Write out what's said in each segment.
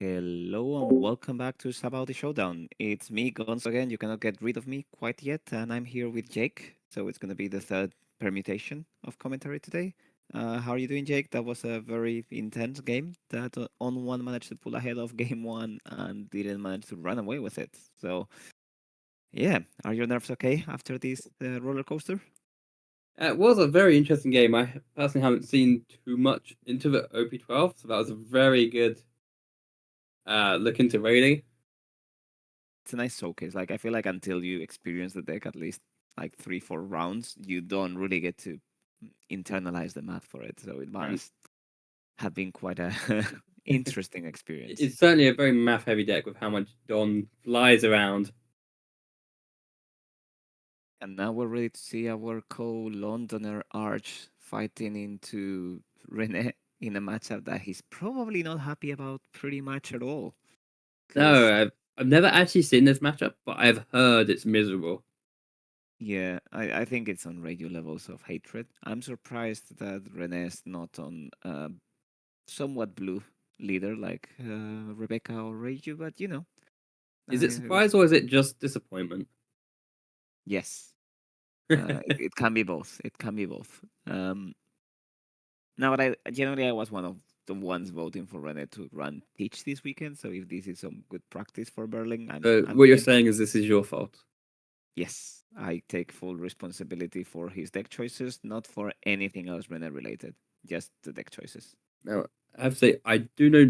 Hello and welcome back to Sabao the Showdown. It's me, Gonzo again. You cannot get rid of me quite yet, and I'm here with Jake. So it's going to be the third permutation of commentary today. How are you doing, Jake? That was a very intense game that on one managed to pull ahead of game one and didn't manage to run away with it. So, yeah, are your nerves okay after this roller coaster? It was a very interesting game. I personally haven't seen too much into the OP12, so that was a very good look into raiding. It's a nice showcase. Like, I feel like until you experience the deck at least like 3, 4 rounds, you don't really get to internalize the math for it. So it And must have been quite a interesting experience. it's certainly a very math heavy deck with how much Don flies around. And now we're ready to see our co-Londoner ARJ fighting into Rene in a matchup that he's probably not happy about pretty much at all. Because, No, I've never actually seen this matchup, but I've heard it's miserable. yeah, I think it's on radio levels of hatred. I'm surprised that Rene is not on somewhat blue leader like Rebecca or Reiju, but Is it I, surprise or is it just disappointment? yes, it can be both. It can be both. Now, I generally I was one of the ones voting for Rene to run Teach this weekend. So if this is some good practice for Berlin, I'm What you're tempted. saying is this is your fault. Yes, I take full responsibility for his deck choices, not for anything else Rene related, just the deck choices. Now, I have to say, I do know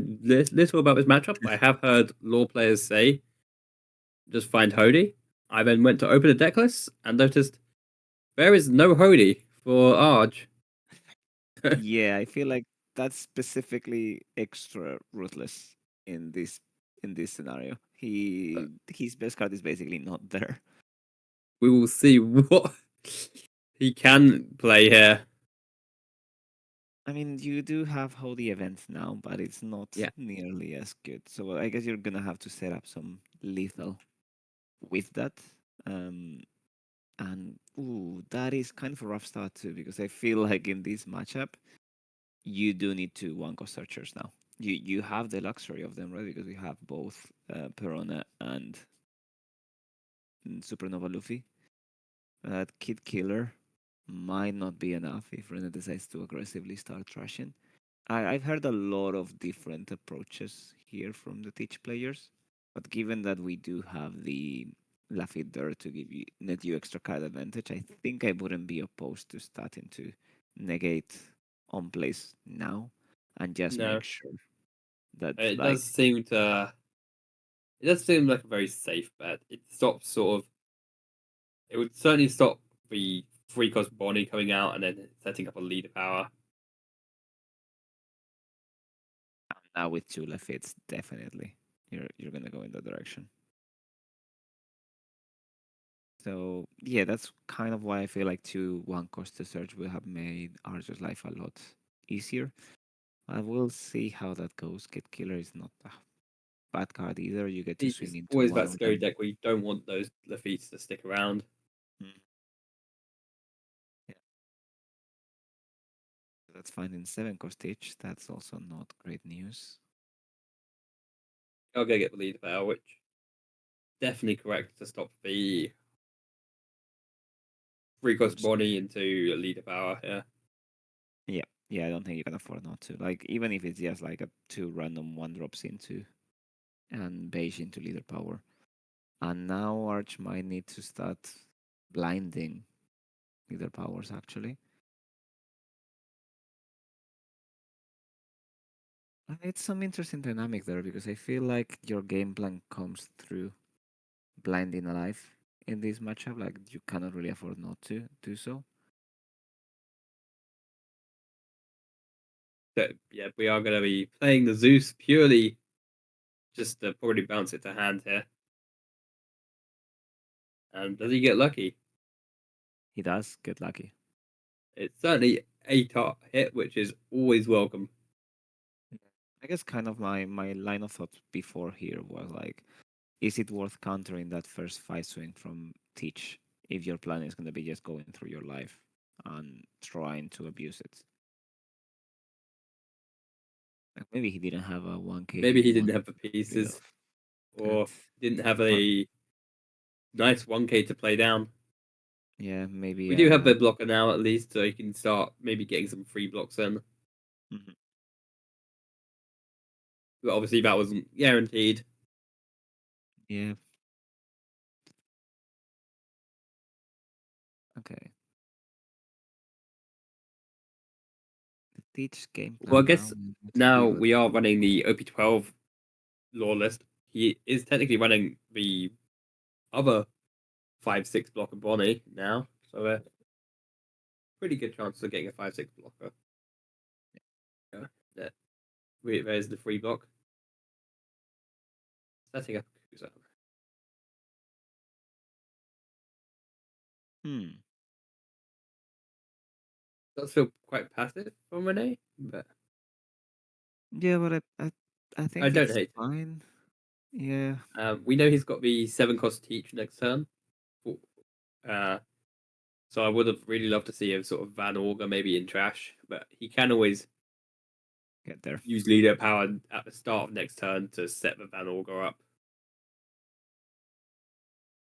little about this matchup, but I have heard law players say just find Hody. I then went to open the deck list and noticed there is no Hody for ARJ. Yeah, I feel like that's specifically extra ruthless in this scenario. His best card is basically not there. We will see what he can play here. I mean, you do have how the event now, but it's not Yeah. nearly as good. So I guess you're gonna have to set up some lethal with that. Um, and that is kind of a rough start too, because I feel like in this matchup, you do need two one cost searchers now. You have the luxury of them, right? Because we have both Perona and Supernova Luffy. Kid Killer might not be enough if Rene decides to aggressively start trashing. I've heard a lot of different approaches here from the Teach players, but given that we do have the Lafitte there to give you net you extra card advantage, I think I wouldn't be opposed to starting to negate on plays now and just No, make sure that it like does seem to. It does seem like a very safe bet. It stops sort of. It would certainly stop the free cost Bonnie coming out and then setting up a leader power. now with two Laffittes, definitely you're gonna go in that direction. So yeah, that's kind of why I feel like two one cost to search will have made Archer's life a lot easier. I will see how that goes. Kid Killer is not a bad card either. You get to swing It's into always one that of scary them. deck where you don't want those Lafittes to stick around. Mm, yeah, that's fine in 7 cost each. That's also not great news. I'll go get the leader power, which definitely correct to stop the free cost Boost. Bonnie into a leader power. Yeah. Yeah, yeah, I don't think you can afford not to. Like even if it's just like a two random one drops into and beige into leader power. And now Arch might need to start blinding leader powers actually. It's some interesting dynamic there because I feel like your game plan comes through blinding alive in this matchup. Like you cannot really afford not to do so. So yeah, we are going to be playing the Zeus purely just to probably bounce it to hand here. And does he get lucky? He does get lucky. It's certainly a top hit, which is always welcome. I guess kind of my line of thought before here was like, is it worth countering that first five swing from Teach if your plan is going to be just going through your life and trying to abuse it? Like maybe he didn't have a 1K he Maybe he didn't wanted have the to get rid of. pieces And or didn't have but a nice 1K to play down. yeah, maybe We do have the blocker now at least, so you can start maybe getting some free blocks in. mhm. But obviously that wasn't guaranteed. Yeah. Okay. The teach game Well, I plan now guess to be now good. we are running the OP12 law list. He is technically running the other 5/6 blocker Bonnie now, so pretty good chance of getting a 5/6 blocker. Yeah, yeah. There's the free block. Setting up Kusa. Hmm. Does feel quite passive from Rene, but Yeah, but I I think don't it's hate it. fine. Yeah. We know he's got the 7 cost teach next turn. Uh, so I would have really loved to see him sort of Van Auger maybe in trash, but he can always Get there. use leader power at the start of next turn to set the Van Auger up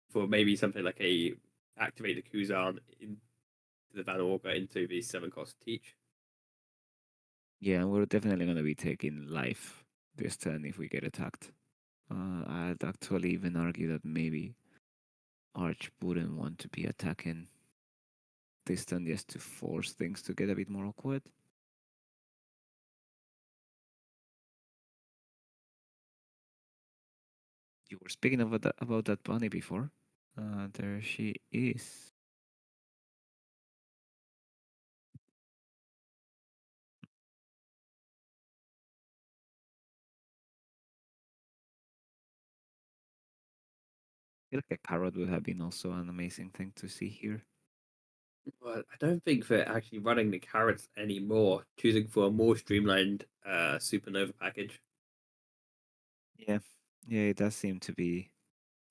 for maybe something like a activate the Kuzan into the Van Auger into the 7 cost teach. Yeah, we're definitely gonna be taking life this turn if we get attacked. I'd actually even argue that maybe Arch wouldn't want to be attacking this turn just to force things to get a bit more awkward. You were speaking about that bunny before. There she is. I feel like a carrot would have been also an amazing thing to see here. But I don't think they're actually running the carrots anymore, choosing for a more streamlined supernova package. Yeah, yeah, it does seem to be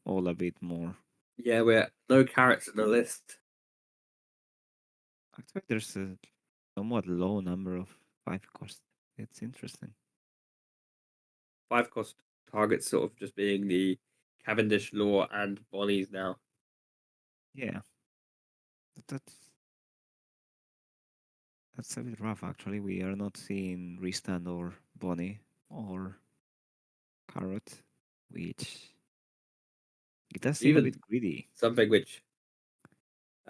all a bit more. Yeah, we're no carrots in the list. Actually, there's a somewhat low number of 5 cost. It's interesting. 5 cost targets sort of just being the Cavendish Law and Bonnies now. Yeah, that's a bit rough. Actually, we are not seeing Restand or Bonnie or Carrot, which it does seem a Even bit greedy. something which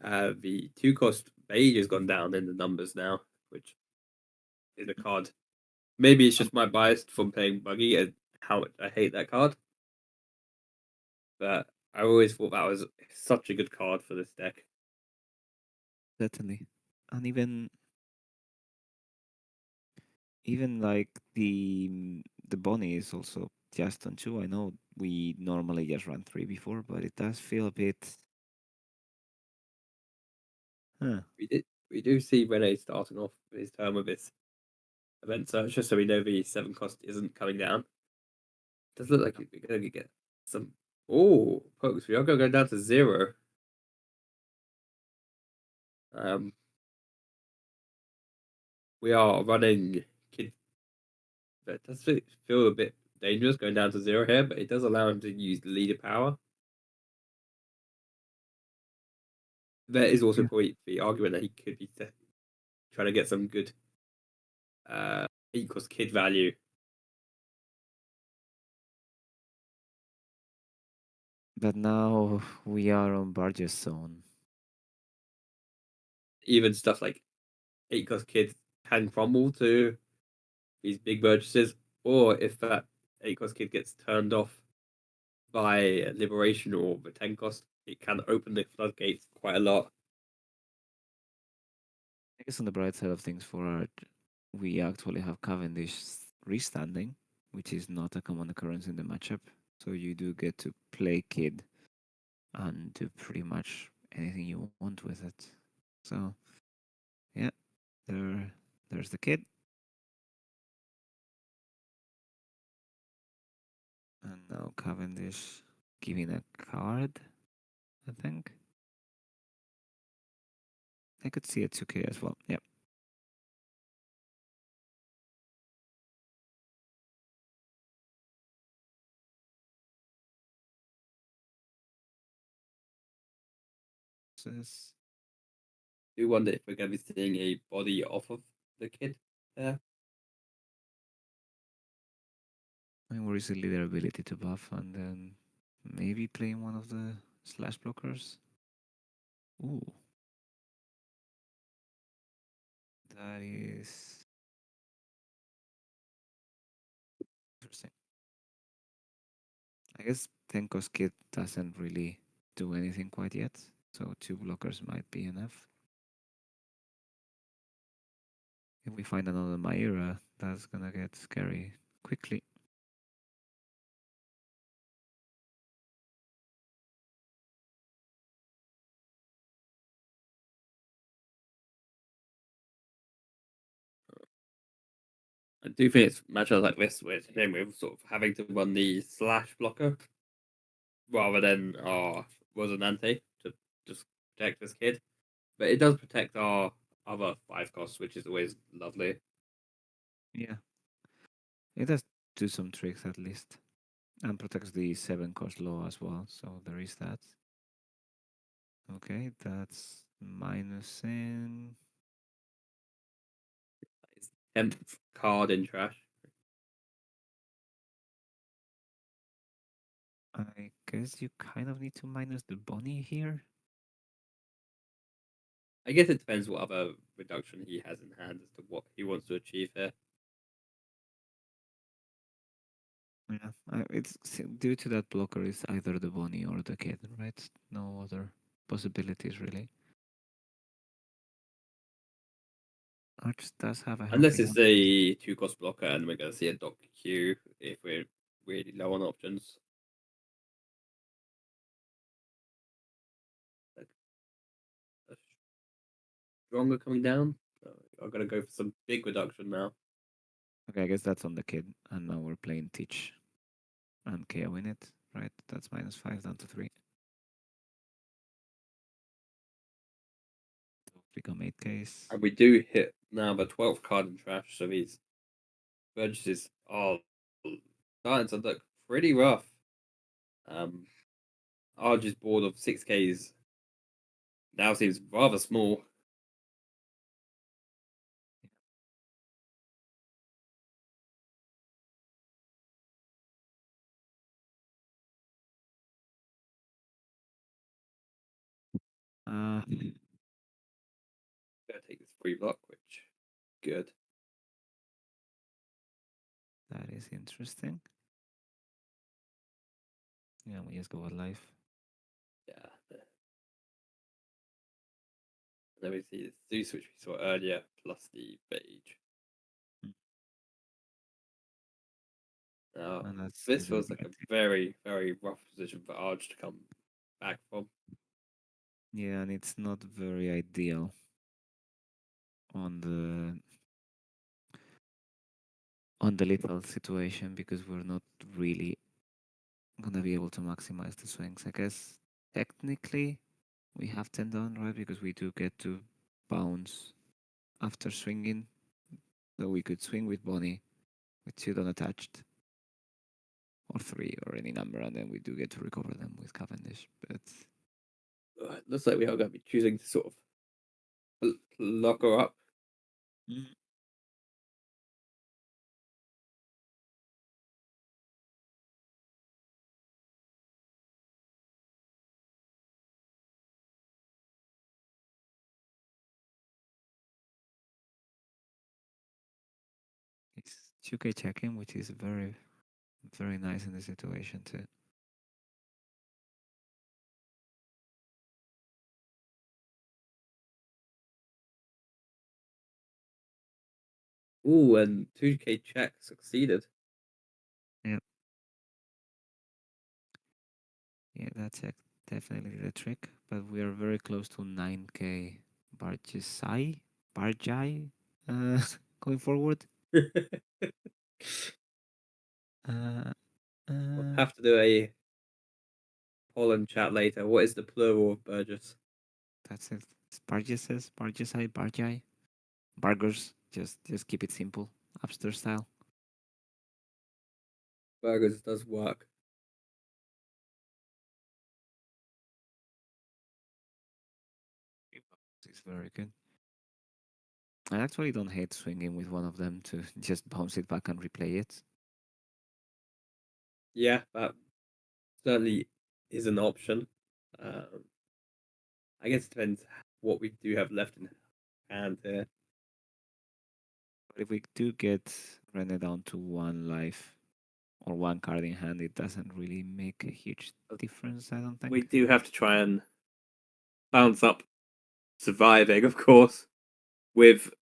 the 2 cost beige has gone down in the numbers now, which is a card. Maybe it's Um, just my bias from playing Buggy and how much I hate that card, but I always thought that was such a good card for this deck. Certainly, and even like the Bonnie is also just on 2. I know we normally just run 3 before, but it does feel a bit. Huh. We do see Rene starting off his turn with this event search, just so we know the 7 cost isn't coming down. Does look like we're going to get some. Oh, pokes. We are going to go down to 0. Um, we are running kid. That does feel a bit dangerous going down to 0 here, but it does allow him to use the leader power. There is also Yeah. probably the argument that he could be trying to get some good equals kid value. But now we are on Barge's zone. Even stuff like equals kid can crumble to these big purchases, or if that 8 cost kid gets turned off by liberation or the 10 cost, it can open the floodgates quite a lot. I guess on the bright side of things for art, we actually have Cavendish restanding, which is not a common occurrence in the matchup. So you do get to play Kid and do pretty much anything you want with it. So yeah, there's the Kid, and now Cavendish giving a card. I think I could see a 2K as well. Yeah, process. Do wonder if we're going to be seeing a body off of the kid there. I mean, we're easily their ability to buff and then maybe playing one of the slash blockers. Ooh, that is interesting. I guess Tenko's kit doesn't really do anything quite yet, so two blockers might be enough. If we find another Maira, that's gonna get scary quickly. I do think it's matchups like this with him with sort of having to run the slash blocker rather than our Rosinante to just protect this kid. But it does protect our other 5 costs, which is always lovely. Yeah, it does do some tricks at least, and protects the 7 cost low as well, so there is that. Okay, that's minus in. It's 10th card in trash. I guess you kind of need to minus the bunny here. I guess it depends what other reduction he has in hand as to what he wants to achieve here. Yeah, due to that blocker is either the bunny or the kid, right? No other possibilities really. Arch does have a Unless helping it's hand. a 2 cost blocker and we're going to see a Doctor Q if we're really low on options. Like a stronger coming down. I've got to go for some big reduction now. Okay, I guess that's on the kid, and now we're playing Teach and KO in it, right? That's -5 down to 3. Become 8 case. And we do hit now the 12th card in trash, so these purchases are starting to look pretty rough. ARJ's board of 6Ks now seems rather small. Uh, Gotta take this free block, which good. that is interesting. Yeah, we just go with life. Yeah. And then we see the Zeus, which we saw earlier, plus the Beige. Mm. Now, And that's this usually feels the like good a thing. very, very rough position for ARJ to come back from. Yeah, and it's not very ideal on the lethal situation because we're not really gonna be able to maximize the swings. I guess technically we have 10 down, right? Because we do get to bounce after swinging. So we could swing with Bonnie with 2 down attached, or 3, or any number, and then we do get to recover them with Cavendish. But It looks like we are going to be choosing to sort of lock her up. mm, it's 2K check-in, which is very, very nice in this situation too. Ooh, and 2K check succeeded. Yeah, yeah, that's definitely the trick. But we are very close to 9K Barjai, going forward. Uh, We'll uh, have to do a poll and chat later. What is the plural of Burgess? that's it. It's Barjai. Burgers. Just keep it simple, upstairs style. Burgers does work. Very good. I actually don't hate swinging with one of them to just bounce it back and replay it. Yeah, that certainly is an option. Um, I guess it depends what we do have left in hand here. But if we do get Rene down to one life or one card in hand, it doesn't really make a huge difference, I don't We think. do have to try and balance up surviving, of course, with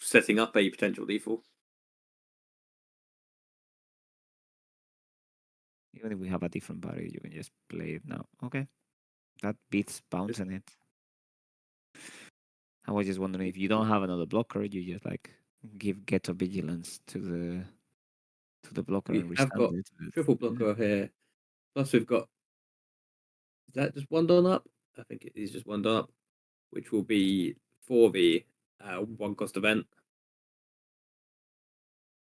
setting up a potential lethal. Even if we have a different body, you can just play it now. Okay, that beats Just bouncing it. I was just wondering if you don't have another blocker, you just like give Ghetto Vigilance to the blocker we and have restand got it. But triple yeah, blocker here. Plus, we've got is that just one done up? I think it is just one done up, which will be for the one cost event.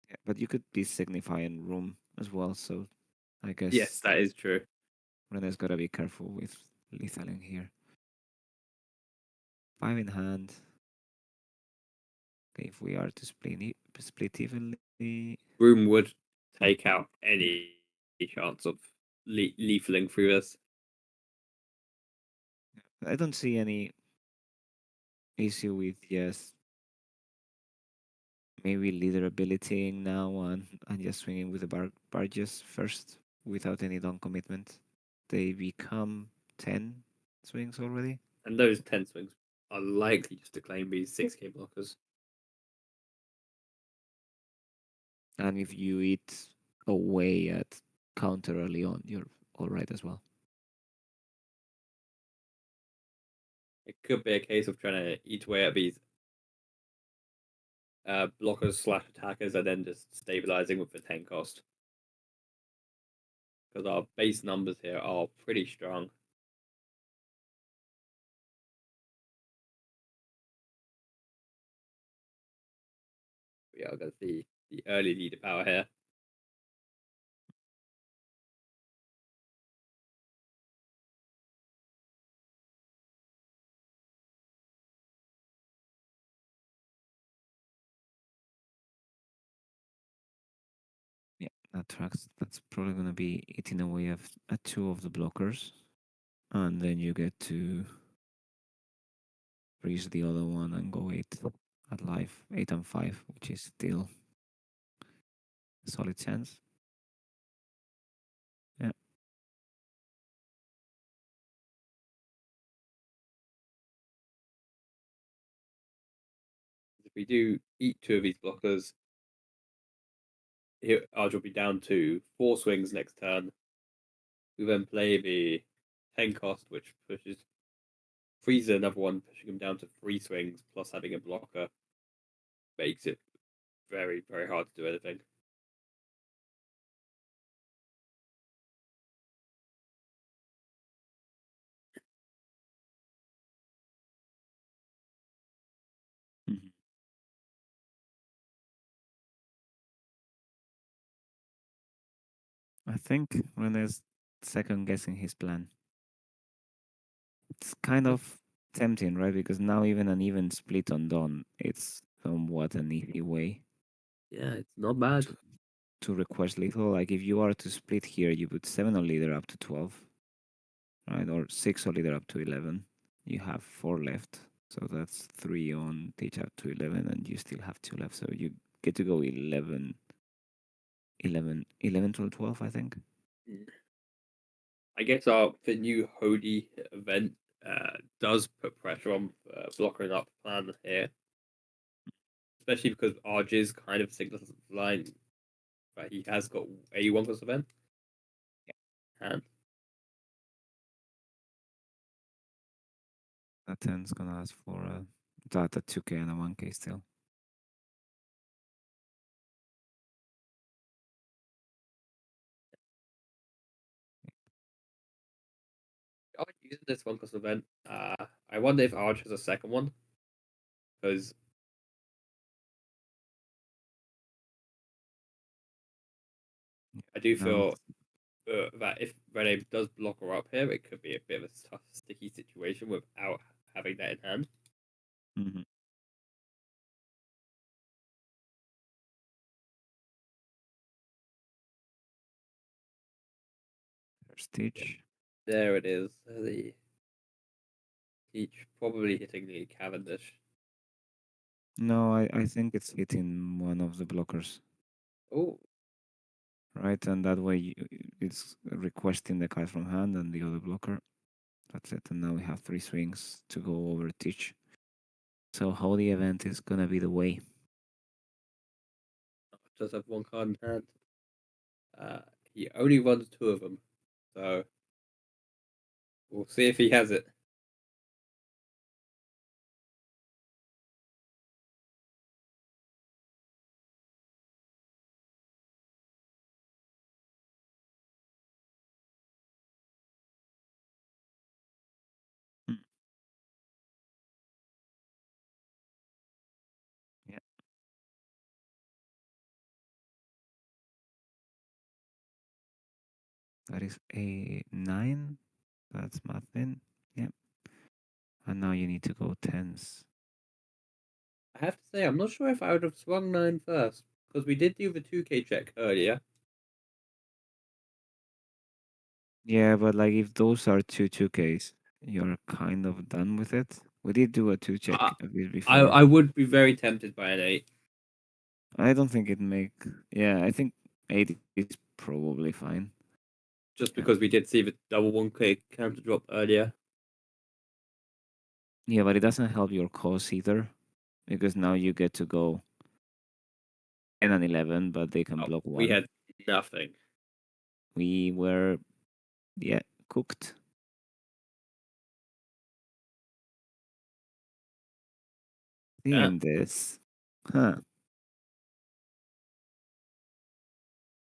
yeah, but you could be signifying room as well. So I Yes, guess that is true. Rene's gotta be careful with lethaling here. Five in hand. Okay, if we are to split evenly, Room would oh, take out any chance of leafling through this. I don't see any issue with yes, maybe leader abilitying now and just swinging with the barges first without any down commitment. They become 10 swings already. And those 10 swings are likely just to claim these 6k blockers. And if you eat away at counter early on, you're all right as well. It could be a case of trying to eat away at these blockers slash attackers and then just stabilizing with the 10 cost. Because our base numbers here are pretty strong. We are going to see the early leader power here. Yeah, that tracks. That's probably going to be eating away at two of the blockers. And then you get to freeze the other one and go 8 at life, 8 and 5, which is still a solid chance. Yeah, If we do eat two of these blockers, here ARJ will be down to 4 swings next turn. We then play the 10 cost, which pushes freezes another one, pushing him down to 3 swings, plus having a blocker makes it very, very hard to do anything. mhm. I think Rene's second guessing his plan. It's kind of tempting, right? Because now even an even split on Dawn, it's somewhat an easy way Yeah, it's not bad. to to request lethal. Like if you are to split here, you put 7 on leader up to 12, right? Or 6 on leader up to 11. You have 4 left. So that's 3 on teach up to 11, and you still have 2 left. So you get to go 11, 11 to 12, I think. I guess our the new Hody event does put pressure on blocking up plan here, especially because RJ's kind of signals the line that he has got a one plus event, and That 10's gonna ask for that a 2K and a 1K still. I would use this one plus event. I wonder if RJ has a second one because I do Now, feel that if Rene does block her up here, it could be a bit of a tough, sticky situation without having that in hand. Hmm. Stitch. There it is. The each probably hitting the Cavendish. No, I think it's hitting one of the blockers, Oh, right? And that way it's requesting the card from hand and the other blocker. That's it. And now we have three swings to go over Teach. So how the event is gonna be the way. does have one card in hand. Uh, he only runs two of them, so we'll see if he has it. Mm. Yeah, that is a 9. That's nothing. Yeah. And now you need to go tens. I have to say, I'm not sure if I would have swung nine first because we did do the 2K check earlier. Yeah, but like if those are two 2Ks, you're kind of done with it. We did do a two check I, a bit I before. I would be very tempted by an eight I don't think it make. Yeah, I think 8 is probably fine. just Yeah, because we did see the double 1K counter drop earlier. yeah, but it doesn't help your cause either because now you get to go 10 and 11, but they can Oh, block we one. had nothing. We were, yeah, cooked. Yeah, Seeing this, huh?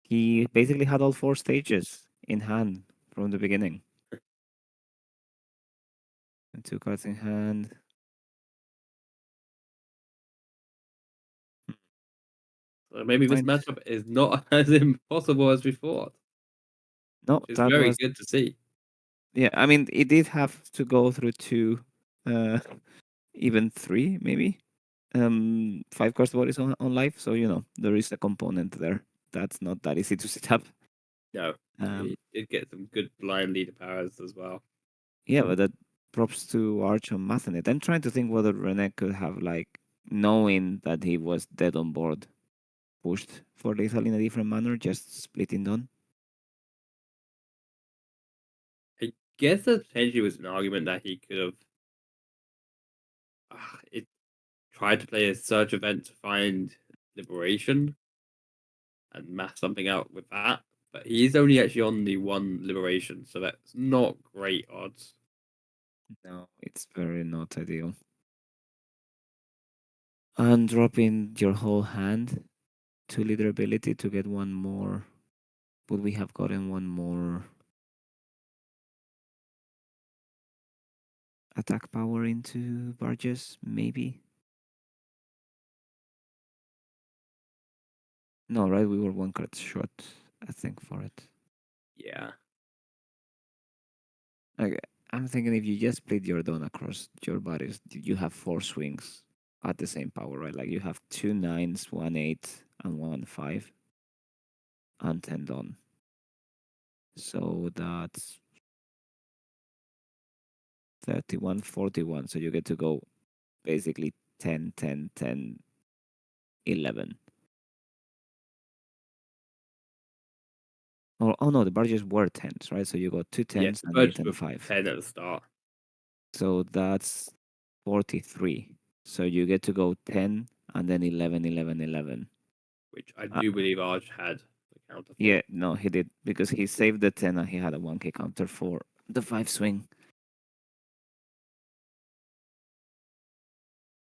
He basically had all four stages in hand from the beginning. And two cards in hand. so maybe this Point. matchup is not as impossible as we thought, No, which is that very was good to see. yeah. I mean, it did have to go through two, uh, even three maybe. Five cards bodies on life, so there is a component there that's not that easy to set up. No, Um, he did get some good blind leader powers as well. yeah, but that props to Arch on Mathanet. I'm trying to think whether Rene could have like knowing that he was dead on board, pushed for lethal in a different manner, just splitting down. I guess there potentially was an argument that he could have it tried to play a surge event to find liberation and math something out with that. But he's only actually on the one liberation, so that's not great odds. No, it's very not ideal. And dropping your whole hand to leader ability to get one more. Would we have gotten one more attack power into barges? Maybe. No, right? We were one card short, I think, for it. Yeah. Okay. I'm thinking if you just split your Dawn across your bodies, you have four swings at the same power, right? Like you have two nines, one eight, and one five, and 10 Dawn. So that's 31, 41. So you get to go basically 10, 10, 10, 11. Oh no, the barges were tens, right? So you got two Yeah, tens, the an eight, birds and were five. 10 at the start, So that's 43. So you get to go 10 and then 11, 11, 11. which I Uh, do believe ARJ had the counter for. yeah, no, he did because he saved the 10 and he had a 1K counter for the 5 swing.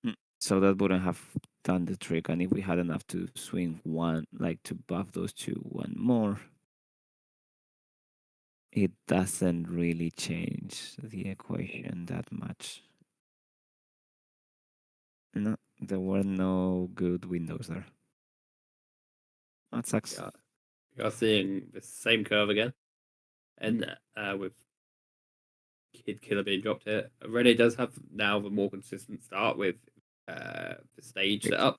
Hmm. So that wouldn't have done the trick. And if we had enough to swing one, like to buff those two one more, it doesn't really change the equation that much. No, there were no good windows there. That sucks. Yeah, we are seeing the same curve again, and with Kid Killer being dropped here. Rene does have now the more consistent start with the stage It, setup.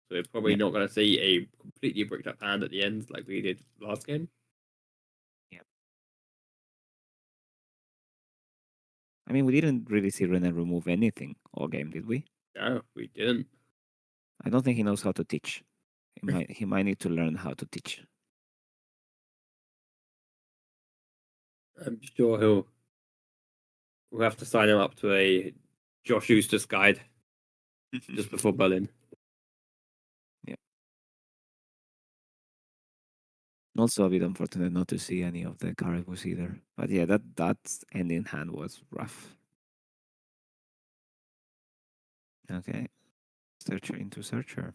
So we're probably yeah, not going to see a completely bricked up hand at the end like we did last game. yeah. I mean, we didn't really see Rene remove anything all game, did we? No, we didn't. I don't think he knows how to teach. He might need to learn how to teach. I'm sure we'll have to sign him up to a Josh Eustace guide just before Berlin. Yeah. Also a bit unfortunate not to see any of the caribous either. But yeah, that ending hand was rough. Okay. Searcher into searcher.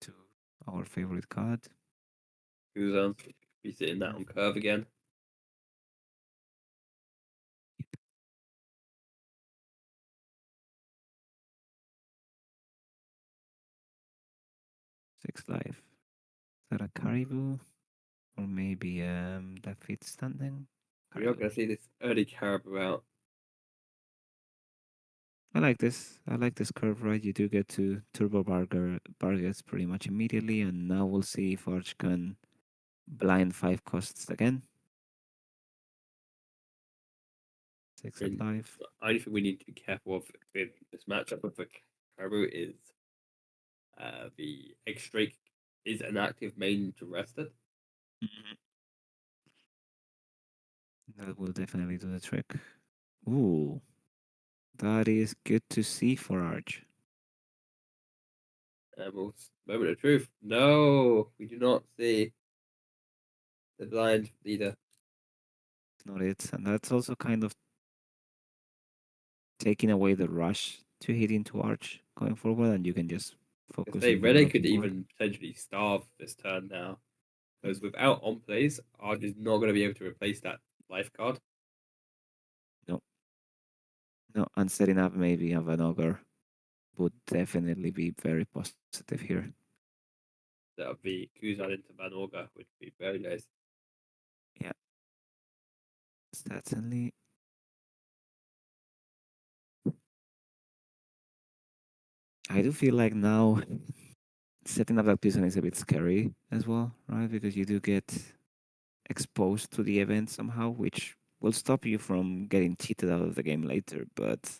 To our favorite card. Who's be sitting that on curve again. Six life. Is that a caribou? Or maybe that fits standing? We're not Caribou. going to see this early caribou out. I like this. I like this curve, right? You do get to turbo bargets pretty much immediately, and now we'll see if Arch can blind 5 costs again. Six I at mean, life. the only thing we need to be careful of with this matchup with the caribou is the X Drake is an active main to rest it. Mhm. That will definitely do the trick. Ooh, that is good to see for Arch. Moment of truth. No, we do not see the blind leader. Not it. And that's also kind of taking away the rush to hit into Arch going forward, and you can just I focus say on Rene developing could board. even potentially starve this turn now. Because Mm. without on plays, ARJ is not going to be able to replace that life card. No, no, and setting up maybe of an ogre would definitely be very positive here. That would be Kuzan into Van Orga, which would be very nice. Yeah, certainly. I do feel like now setting up that prison is a bit scary as well, right? Because you do get exposed to the event somehow, which will stop you from getting cheated out of the game later. But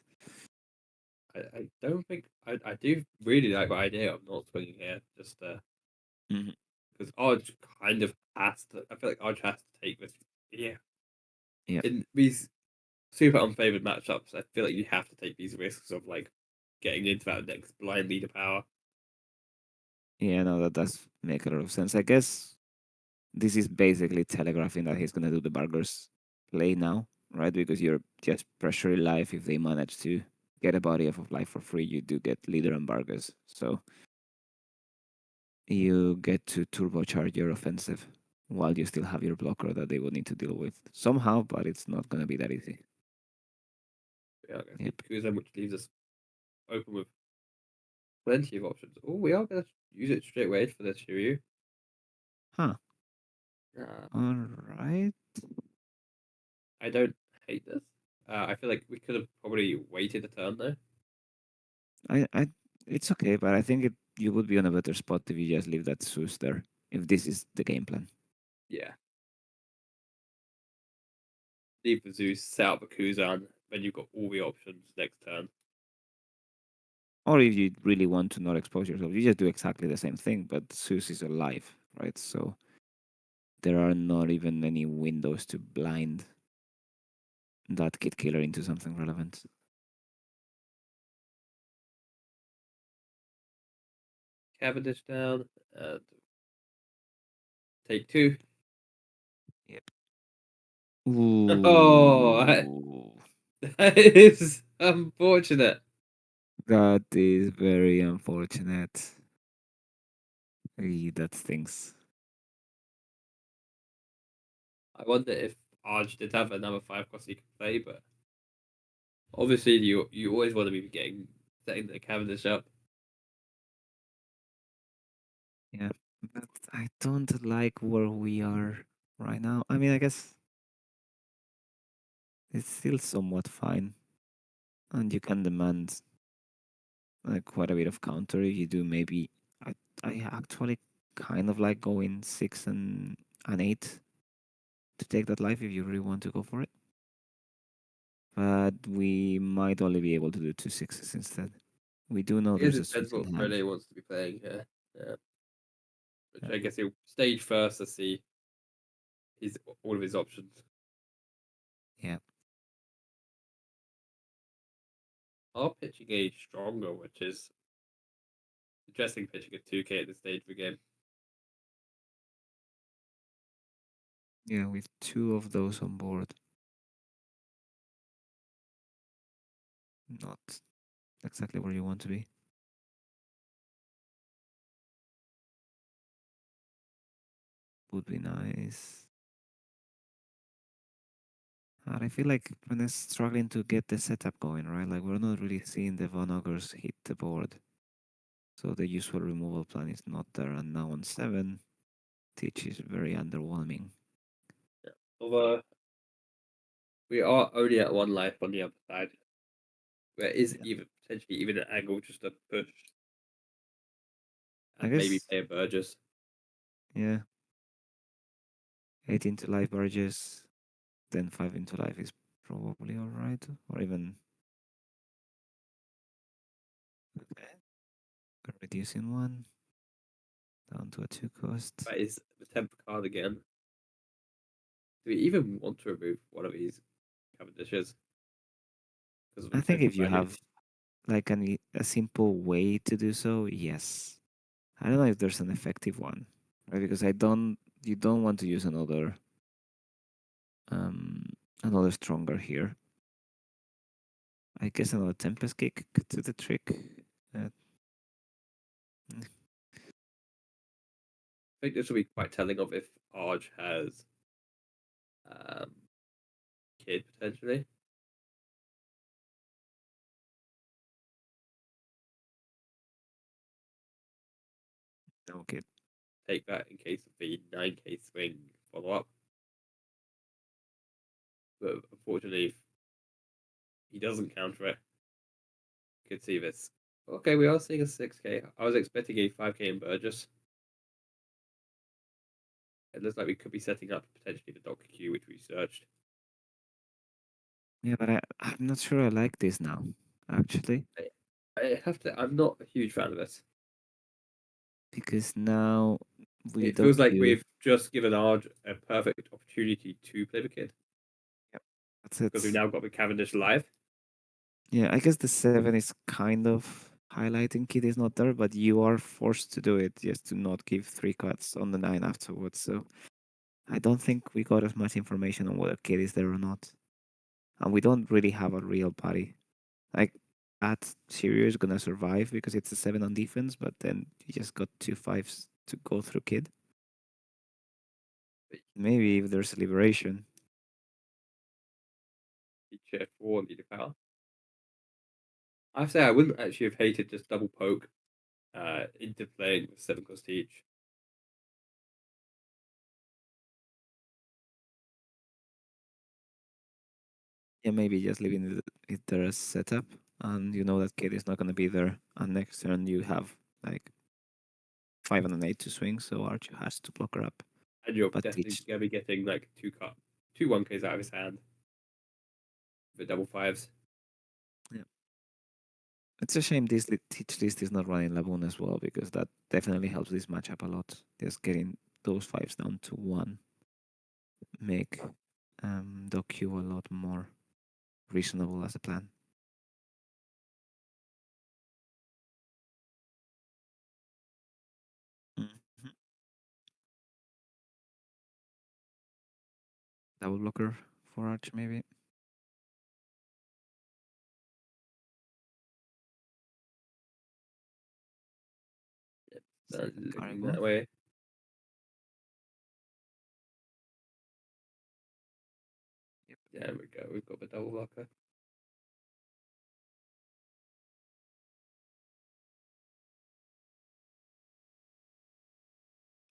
I don't think I do really like the idea of not swinging here, just mhm, because ARJ kind of has to. I feel like ARJ has to take this. Yeah, yeah, in these super unfavored matchups, I feel like you have to take these risks of like getting into that next blind leader power. yeah, no, that does make a lot of sense. I guess this is basically telegraphing that he's gonna do the burgers play now, right? Because you're just pressuring life. If they manage to get a body off of life for free, you do get leader and burgers. So you get to turbocharge your offensive while you still have your blocker that they will need to deal with somehow, but it's not gonna be that easy. Yeah, I think Yep. Kuzan, which leaves us open with plenty of options. Oh, we are going to use it straight away for the Shiryu. Huh. Uh, All right. I don't hate this. I feel like we could have probably waited a turn though. I it's okay, but I think you would be on a better spot if you just leave that Zeus there. If this is the game plan, Yeah. Leave the Zeus, set up the Kuzan, then you've got all the options next turn. or if you really want to not expose yourself, you just do exactly the same thing. But Zeus is alive, right? So there are not even any windows to blind that kid killer into something relevant. Cavendish down and take two. Yep. Oh, Ooh, that is unfortunate. that is very unfortunate. That stings. I wonder if Arj did have another 5 cost he could play, but obviously you always want to be getting setting the Cavendish up. Yeah, but I don't like where we are. right now. I mean, I guess it's still somewhat fine, and you can demand quite a bit of counter if you do. Maybe I I actually kind of like going 6 and 8 to take that life if you really want to go for it. But we might only be able to do two sixes instead. We do know I guess there's a it depends sweet in what hand. Rene wants to be playing here. Yeah. Which Yeah. I guess he'll stage first to see his all of his options. Yeah. Are pitching a stronger, which is interesting pitching a 2K at this stage of the game. Yeah, with two of those on board. Not exactly where you want to be. Would be nice. And I feel like Rene's struggling to get the setup going, right? Like we're not really seeing the Von Ogres hit the board. So the usual removal plan is not there. And now on 7, Teach is very underwhelming. Yeah. Although we are only at one life on the other side. There is Yeah. even potentially even an angle just to push I and maybe guess, play a Burgess. yeah, 8 into life barges, then 5 into life is probably alright. Or even okay, reducing one down to a 2 cost. That is the 10th card again. Do we even want to remove one of these Cavendishes because of the I think potential if you value? have like a simple way to do so, yes. I don't know if there's an effective one, right? Because you don't want to use um, another stronger here. I guess another Tempest kick could do the trick. Uh, I think this will be quite telling of if ARJ has um, Kid potentially. okay. Take that in case of the 9K swing follow up. But unfortunately, if he doesn't counter it, you could see this. Okay, we are seeing a 6K. I was expecting a 5K in Burgess. It looks like we could be setting up potentially the Docker queue, which we searched. Yeah, but I'm not sure I like this now, actually, I, I have to. I'm not a huge fan of this. because now we It dock feels like you. we've just given ARJ a perfect opportunity to play the kid Yep. That's because we've it. now got the Cavendish live. Yeah, I guess the 7 is kind of highlighting Kid is not there, but you are forced to do it just to not give 3 cuts on the 9 afterwards. So I don't think we got as much information on whether Kid is there or not. And we don't really have a real party. Like, that series is gonna survive because it's a 7 on defense, but then you just got 2 5s to go through Kid. Maybe if there's a liberation. Feature for leader power. I have to say, I wouldn't actually have hated just double poke into playing with 7 cost each. Yeah, maybe just leaving it there as setup, and you know that Kid is not gonna be there. And next turn you have like 5 and an 8 to swing, so Archie has to block her up. And you're But definitely Teach, going to be getting like two 1Ks out of his hand for double fives. yeah. It's a shame this Teach list is not running Laboon as well, because that definitely helps this matchup a lot. Just getting those 5s down to 1 make Docu a lot more reasonable as a plan. Mhm. Double blocker for Arch, maybe. Second Looking carryable. that way. Yep. There we go. We've got the double blocker.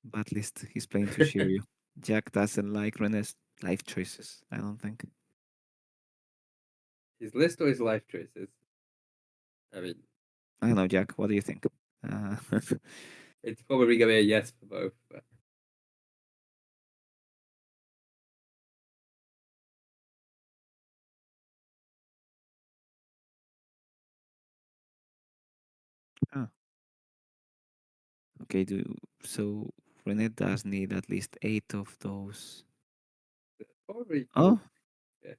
Bad list. He's playing to cheer you. Jack doesn't like Rene's life choices, I don't think. His list or his life choices? I mean, I don't know, Jack. What do you think? Uh, it's probably gonna be a yes for both. But oh, okay. So Rene does need at least 8 of those. probably Oh, yeah.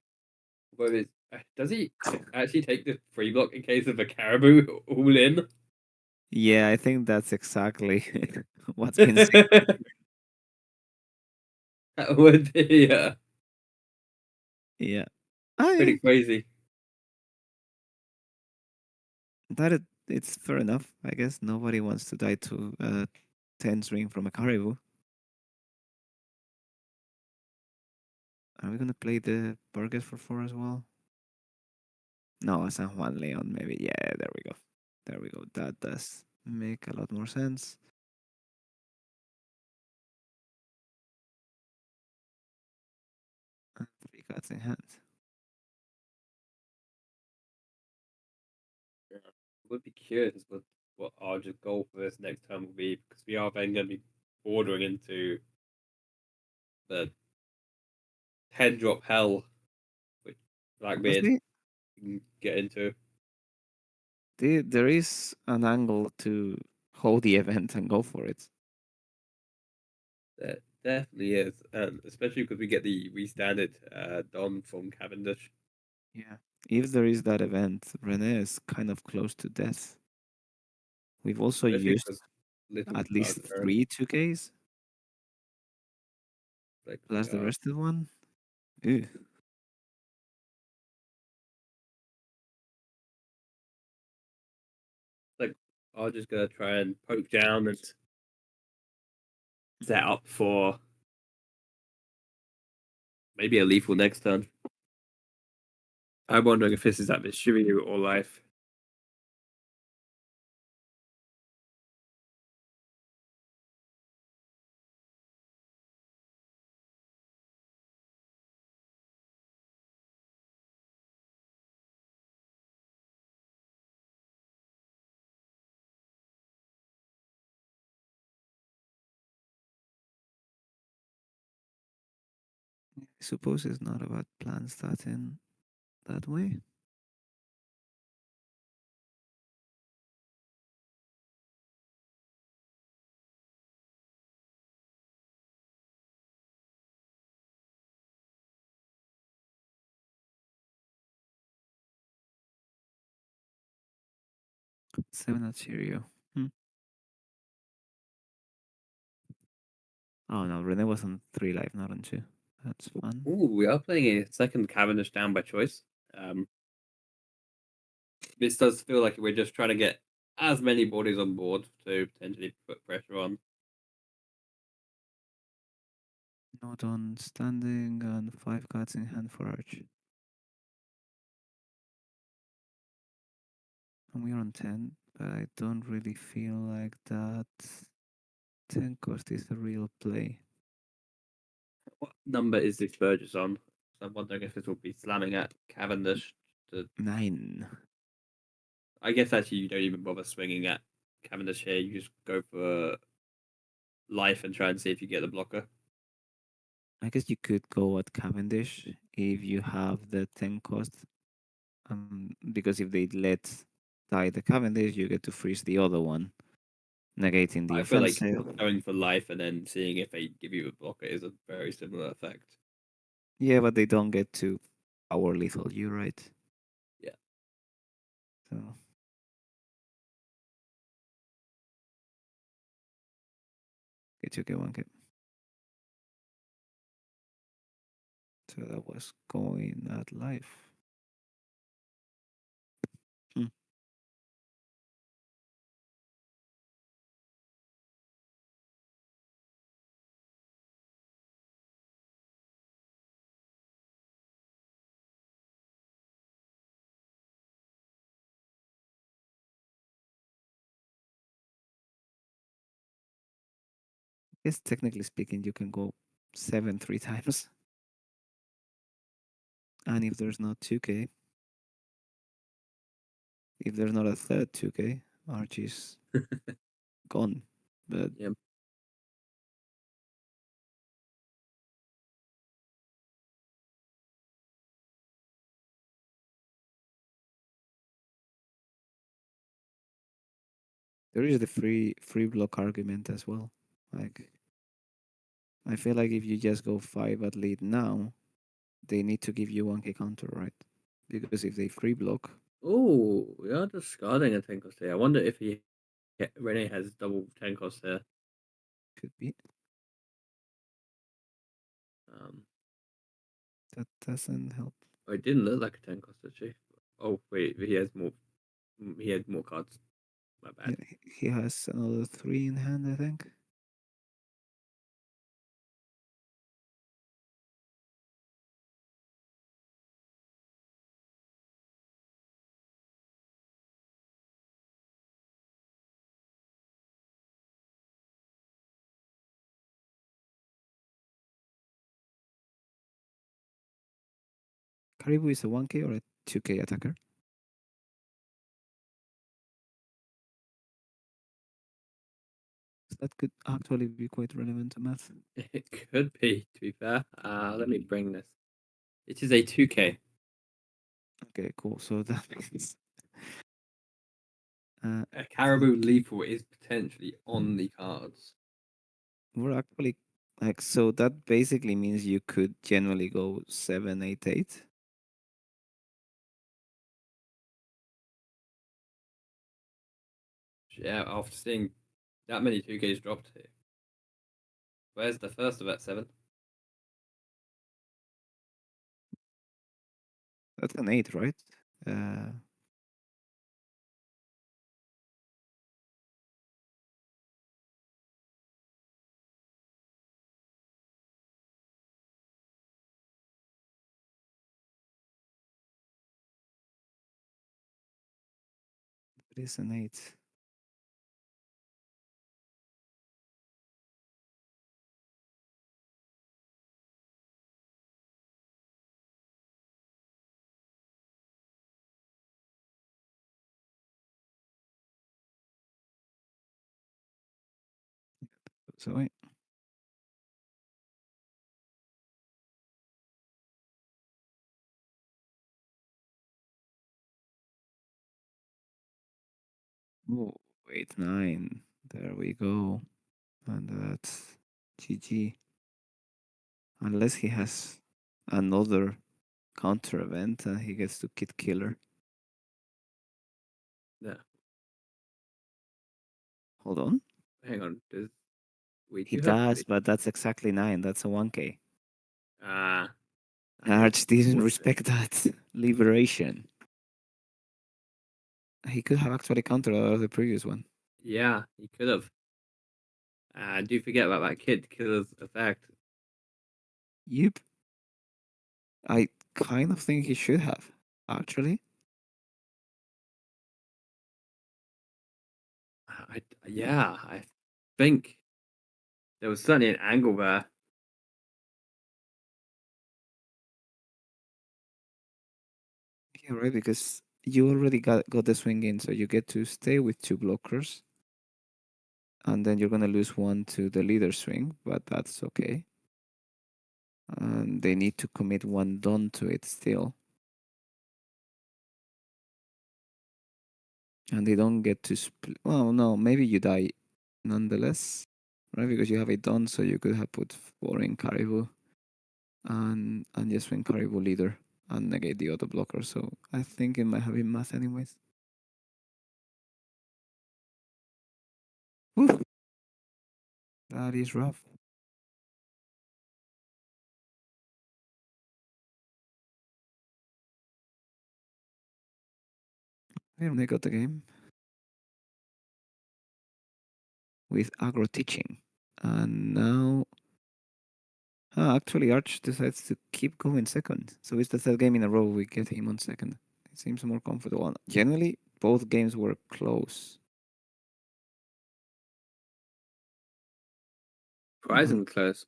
But does he actually take the free block in case of a caribou all in? yeah. I think that's exactly what's been said. That would be Yeah. pretty I crazy. it's fair enough. I guess nobody wants to die to a 10 ring from a caribou. Are we gonna play the burgers for 4 as well? No, San Juan Leon, maybe. Yeah, there we go. There we go. That does make a lot more sense. And 3 cards in hand. Yeah. Would be curious what ARJ's goal for this next turn will be because we are then going to be bordering into the 10 drop hell, which like weird Honestly, can get into. there is an angle to hold the event and go for it. That definitely is, especially because we get the restanded Don from Cavendish, Yeah. If there is that event, Rene is kind of close to death. We've also especially used because little at least cards are 3 2Ks like plus the rest of one. Ew. like I'm just gonna try and poke down and set up for maybe a lethal next turn. I'm wondering if this is at Shiryu or life. I suppose it's not about plan starting that way. Seven at Cheerio. Hmm. Oh no, Rene was on 3 life, not on 2. That's fun. Ooh, we are playing a second Cavendish down by choice. Um, this does feel like we're just trying to get as many bodies on board to potentially put pressure on. Not on standing and 5 cards in hand for Arch. And we are on 10, but I don't really feel like that 10 cost is a real play. What number is this Burgess on? So I'm wondering if this will be slamming at Cavendish. To, 9. I guess actually you don't even bother swinging at Cavendish here. You just go for life and try and see if you get the blocker. I guess you could go at Cavendish if you have the 10 cost. Because if they let die the Cavendish, you get to freeze the other one, negating the I feel like offensive. going for life and then seeing if they give you a blocker is a very similar effect. Yeah, but they don't get to power lethal you, right? Yeah. So get you get one get. So that was going at life. Hmm. Guess technically speaking, you can go 7 3 times. And if there's not 2K, if there's not a third 2K, Archie's gone. But Yeah. there is the free block argument as well. Like I feel like if you just go 5 at lead now, they need to give you 1K counter, right? Because if they free block, Oh, we are discarding a 10 cost here. I wonder if Rene has double 10 cost here. could be. Um, That doesn't help. oh, it didn't look like a 10 cost actually. Oh wait, he has more. He had more cards. My Yeah, bad. he has another 3 in hand, I think. Caribou is a 1K or a 2K attacker? That could actually be quite relevant to math. It could be, to be fair. Let me bring this. It is a 2K. Okay, cool. So that means uh, A Caribou Lethal is potentially on the cards. we're actually like, so that basically means you could generally go 7 8 8. Yeah, after seeing that many 2Ks dropped here. Where's the first of that 7? That's an 8, right? Uh, it is an 8. So wait. Oh, 8 9. There we go. And that's GG. Unless he has another counter event and he gets to Kid Killer. Yeah. Hold on. Hang on. We He do have does, but that's exactly 9. That's a 1K. Ah, I get Arch didn't what's it. respect that. Liberation. He could have actually countered out of the previous one. Yeah, he could have. Do forget about that kid killer's effect. Yep. I kind of think he should have, actually. Yeah, I think there was certainly an angle there. Yeah, right, because you already got the swing in, so you get to stay with 2 blockers, and then you're gonna lose one to the leader swing, but that's okay. And they need to commit one don to it still. And they don't get to split. Well, no, maybe you die nonetheless, right? Because you have a don, so you could have put 4 in Caribou and just win Caribou leader and negate the auto blocker. So I think it might have been math anyways. Woo, that is rough. They got the game with aggro teaching. And now, actually, Arch decides to keep going second. So it's the third game in a row we get him on second. It seems more comfortable. And generally, both games were close. Surprisingly close.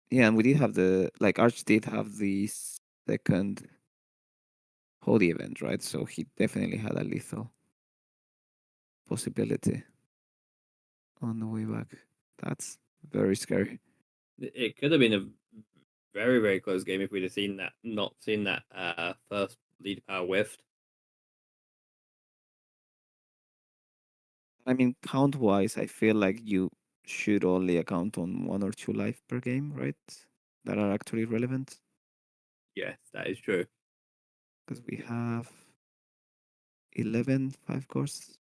Yeah, and we did have the like Arch did have the second holy event, right? So he definitely had a lethal possibility on the way back. That's very scary. It could have been a very, very close game if we'd have seen that, not seen that first lead power whiffed. I mean, count wise, I feel like you should only account on 1 or 2 life per game, right? That are actually relevant Yes, that is true. because we have 11 5 cores,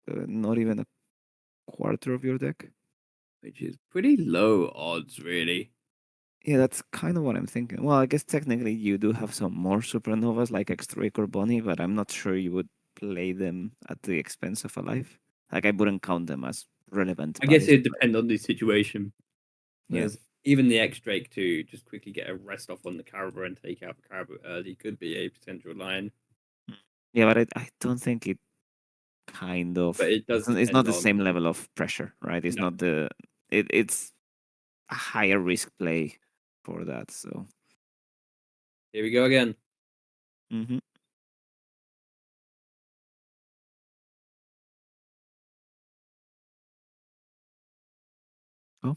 not even a quarter of your deck. Which is pretty low odds, really. Yeah, that's kind of what I'm thinking. Well, I guess technically you do have some more supernovas like X-Drake or Bonnie, but I'm not sure you would play them at the expense of a life. Like, I wouldn't count them as relevant I guess bodies to it'd play. depend on the situation. Yeah. There's even the X Drake to just quickly get a rest off on the Caribou and take out the Caribou early could be a potential line, Mm. Yeah, but I don't think it kind but of it does it's not depend the on same level of pressure, right? It's no. not the it's a higher risk play for that. So Here we go again. hmm oh,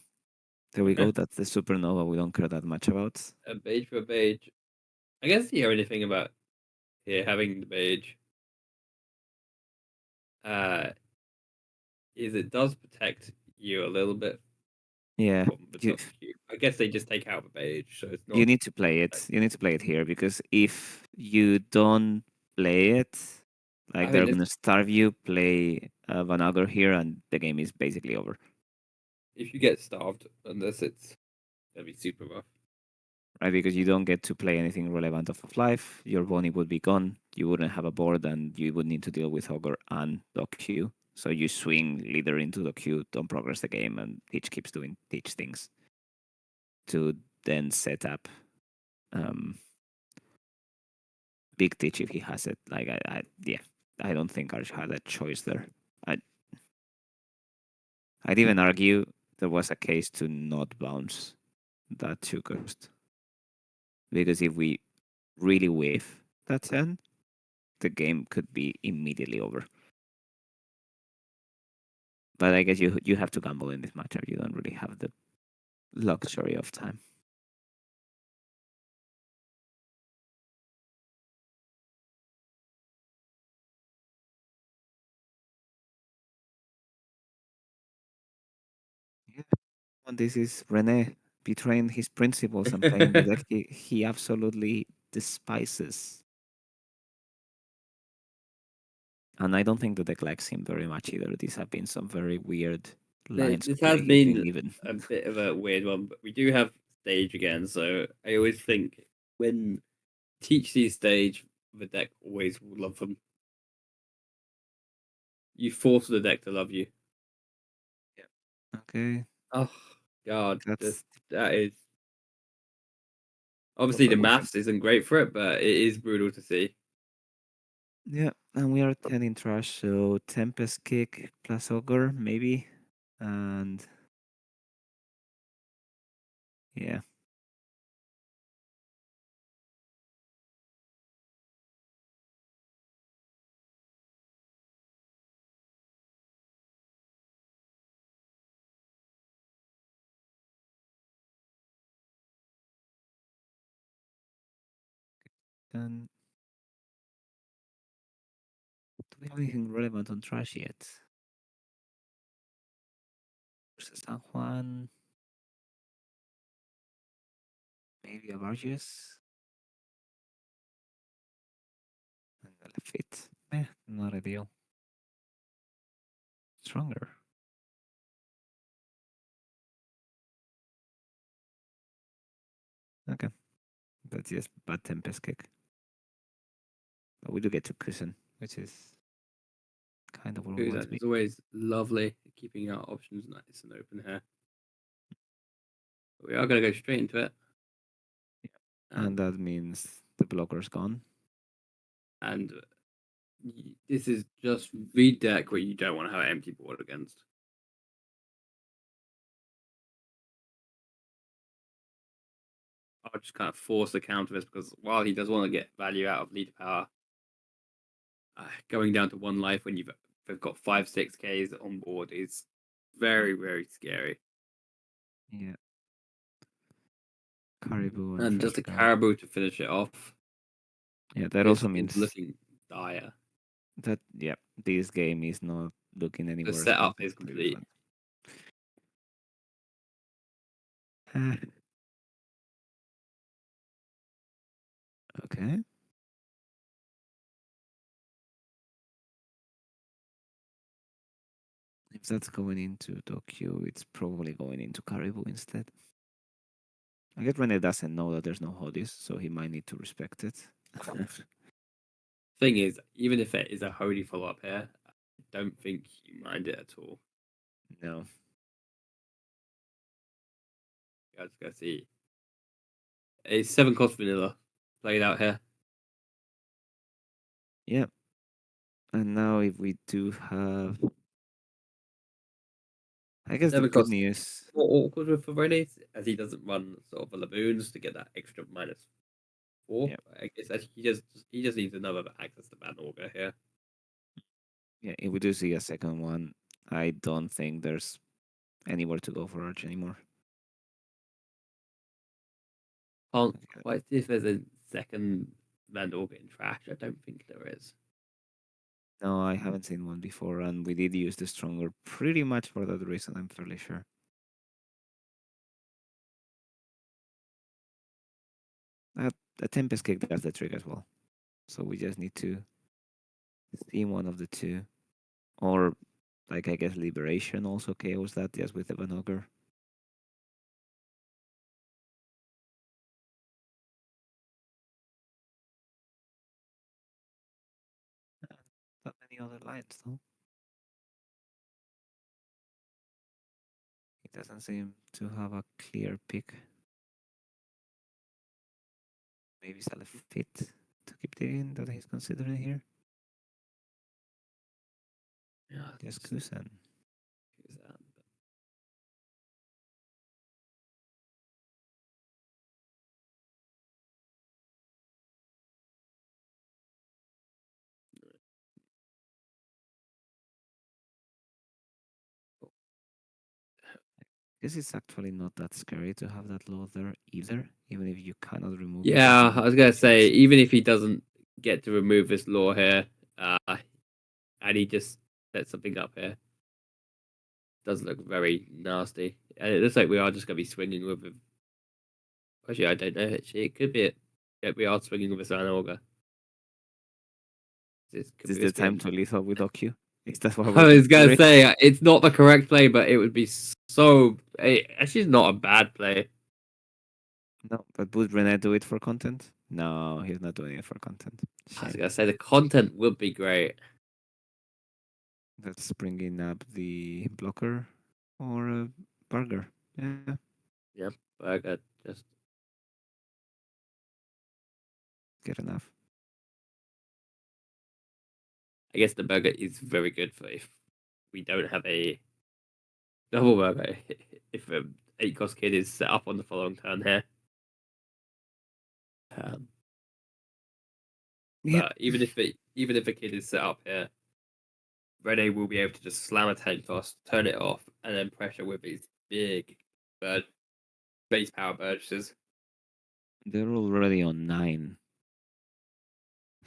there we go. That's the supernova we don't care that much about. A beige for a beige. I guess the only thing about here having the beige uh, is it does protect you a little bit Yeah, from the you top cube. I guess they just take out the beige, so it's you not. need to play it. You need to play it here because if you don't play it, like I think they're this gonna starve you. Play Vanagar here, and the game is basically over. if you get starved, unless it's gonna be super rough. Right? Because you don't get to play anything relevant off of life. Your Bonnie would be gone. You wouldn't have a board, and you would need to deal with Ogre and Dock Q. So you swing leader into the queue, don't progress the game, and Teach keeps doing Teach things to then set up um, Big Teach if he has it. Like yeah, I don't think ARJ had a choice there. I, I'd even argue there was a case to not bounce that 2 cost because if we really whiff that turn, the game could be immediately over. But I guess you have to gamble in this matchup. You don't really have the luxury of time. Yeah. And this is Rene betraying his principles and playing the deck he absolutely despises. And I don't think the deck likes him very much either. These have been some very weird lines This of play has he's been been given. a bit of a weird one, but we do have stage again, so I always think when teach these stage, the deck always will love them. You force the deck to love you. Yeah. Okay, Oh God, that's that is obviously the totally different. maths isn't great for it, but it is brutal to see. Yeah, and we are 10 in trash, so Tempest Kick plus Ogre, maybe. And yeah, and do we have anything relevant on trash yet? Versus San Juan, maybe a Vargas, and a Lafitte. Not ideal. Stronger. Okay, that's just bad Tempest Kick. But we do get to Kusen, which is kind of where we want to Kuzan be. is always lovely, keeping our options nice and open here. But we are going to go straight into it, Yeah. And and that means the blocker's gone. and this is just the deck where you don't want to have an empty board against. just kind of force the counter this because while he does want to get value out of lead power, going down to one life when they've got 5-6 Ks on board is very, very scary. Yeah. Caribou and And just fresh a guard. caribou to finish it off. Yeah, that This also is means looking dire. that yeah, this game is not looking any The worse setup compared is to previous complete. ones. Okay. If that's going into Tokyo, it's probably going into Caribou instead. I guess Rene doesn't know that there's no Hodis, so he might need to respect it. Thing is, even if it is a holy follow up here, I don't think you mind it at all. No. Let's go see. A 7-cost vanilla played out here. Yeah. And now if we do have, I guess the Seven good cost news, more awkward with Rene as he doesn't run sort of a laboons to get that extra -4. yeah, I guess that he just needs another access to Van Auger here. yeah, if we do see a second one, I don't think there's anywhere to go for ARJ anymore. Can't Okay. quite see if there's a second Van Auger in trash. I don't think there is. No, I haven't seen one before, and we did use the stronger pretty much for that reason, I'm fairly sure. A Tempest Kick does the trick as well. So we just need to see one of the two. Or, like, I guess Liberation also KOs that just with the Van Ogre. Not many other lines, though. He doesn't seem to have a clear pick. Maybe Salafit to keep the in that he's considering here. Yeah, Just just Kusan. use that. Guess it's actually not that scary to have that law there either, even if you cannot remove it with Yeah, I any was gonna say checks. even if he doesn't get to remove this law here, and he just sets something up here, does look very nasty. And it looks like we are just gonna be swinging with him. Actually, I don't know. Actually, it could be it. Yeah, we are swinging with a San Auger. Could Is be this the this time being. to lethal with OQ? Is that what we're I was gonna considering? say it's not the correct play, but it would be so. Actually, it's not a bad play. No, but would Rene do it for content? No, he's not doing it for content. I was Shame. gonna say the content would be great. That's bringing up the blocker or a burger. Yeah, Yep, Burger just. good enough. I guess the burger is very good for if we don't have a double burger. If a 8-cost kid is set up on the following turn here. Um, Yeah, but even if a kid is set up here, Rene will be able to just slam a 10-cost, turn it off, and then pressure with his big bird base power bursts. they're already on 9.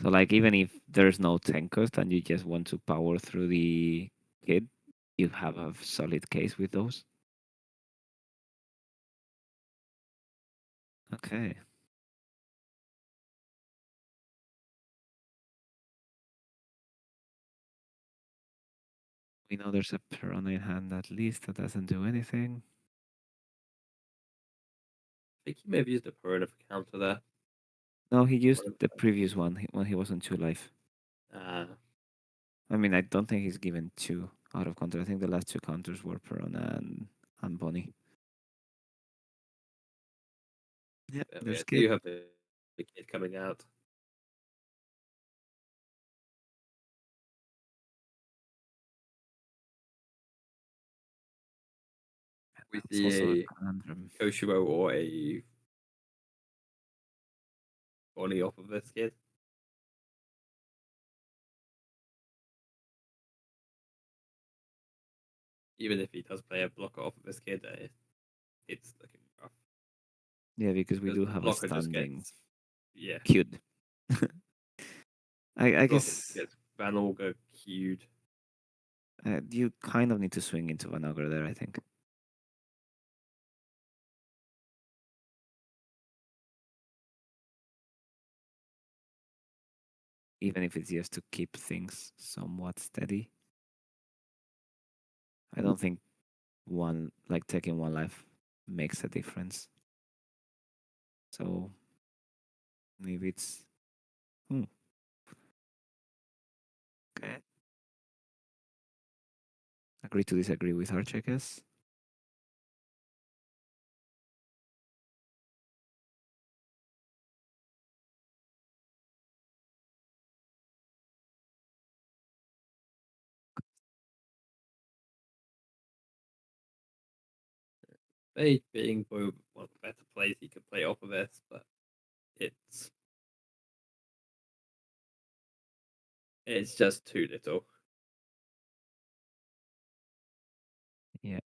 So, like, even if there's no 10 cost and you just want to power through the kid, you have a solid case with those. Okay. We know there's a Piranha in hand at least that doesn't do anything. I think he may have used a Piranha for counter there. No, he used the previous one when he was on 2 life. Uh, I mean, I don't think he's given 2 out of counter. I think the last 2 counters were Piranha and Bonnie. Yeah, we that's good. do have the kid coming out. We It's also a see conundrum. a Koshiro or a Bonnie off of this kid. Even if he does play a blocker off of this kid, it's looking rough Yeah, because we because do the have a blocker just standing gets yeah, cute. I blocker just guess gets Van Olga queued. you kind of need to swing into an ogre there, I think. Even if it's just to keep things somewhat steady. I don't think one like taking one life makes a difference. So maybe it's hmm, okay. Agree to disagree with ARJ, I guess. They being one of the better plays he could play off of this, but it's it's just too little. Yeah.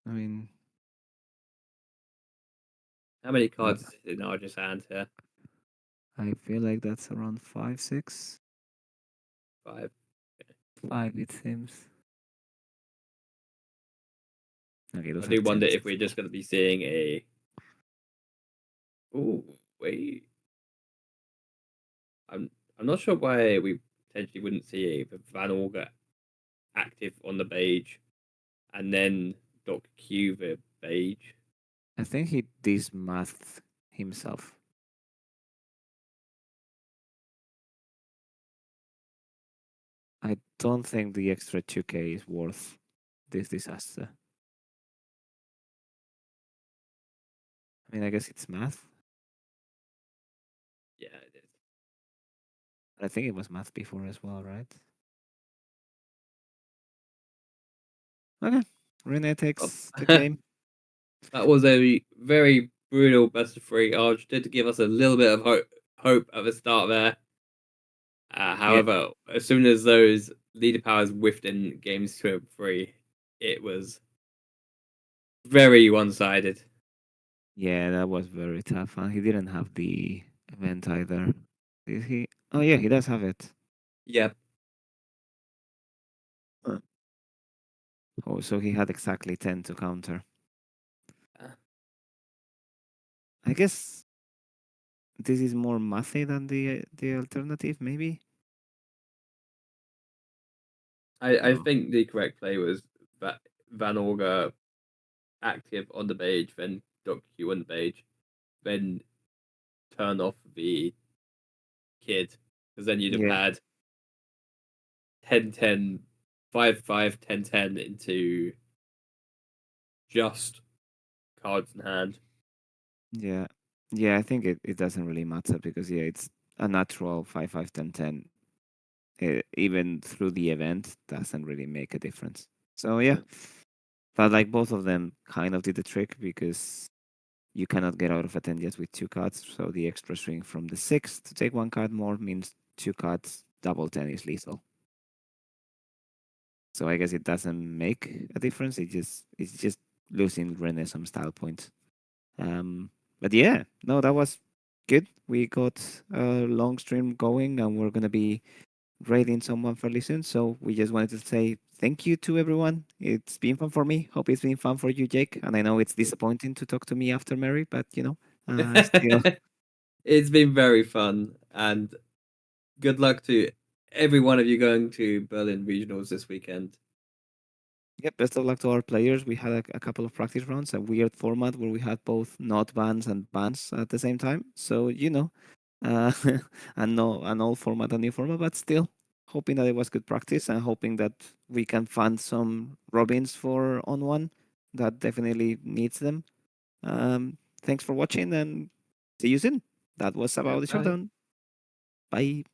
I mean, How many uh, cards is in Arj's hand here? I feel like that's around 5, 6, 5. 5. It seems. Okay, I those are do wonder tens. if we're just going to be seeing a. Oh wait, I'm I'm not sure why we potentially wouldn't see a Van Olga active on the page and then Dr. Q the page. I think he dismathed himself. I don't think the extra 2k is worth this disaster. I mean, I guess it's math. Yeah, it is. I think it was math before as well, right? Okay. Rene Well, takes the that game. was a very brutal best of three. Arj did give us a little bit of hope at the start there. Yeah. However, as soon as those leader powers whiffed in games 2 and 3, it was very one sided. Yeah, that was very tough. And he didn't have the event either. Did he? Oh, yeah, he does have it. Yep. Huh. Oh, so he had exactly 10 to counter. Uh, I guess this is more mathy than the alternative, maybe? I No. think the correct play was that Van Orga active on the page, then Dr. Q on the page, then turn off the kid, because then you'd have Yeah, had 10-10, 5-5, 10-10 into just cards in hand. yeah. Yeah, I think it doesn't really matter because, yeah, it's a natural 5, 5, 10, 10. Even through the event, doesn't really make a difference. So, yeah. But, like, both of them kind of did the trick because you cannot get out of a 10 yet with 2 cards. So, the extra swing from the 6 to take 1 card more means 2 cards, double 10 is lethal. So I guess it doesn't make a difference. It's just losing Rene some style points. But yeah, no, that was good. We got a long stream going, and we're gonna be raiding someone fairly soon. So we just wanted to say thank you to everyone. It's been fun for me. Hope it's been fun for you, Jake. And I know it's disappointing to talk to me after Mary, but still, It's been very fun, and good luck to every one of you going to Berlin regionals this weekend. yeah, best of luck to our players. We had a couple of practice rounds, a weird format where we had both not bans and bans at the same time. So uh, and no an old format, a new format, but still hoping that it was good practice and hoping that we can find some Robins for on one that definitely needs them. Thanks for watching and see you soon. That was about the Goodbye. showdown. Bye.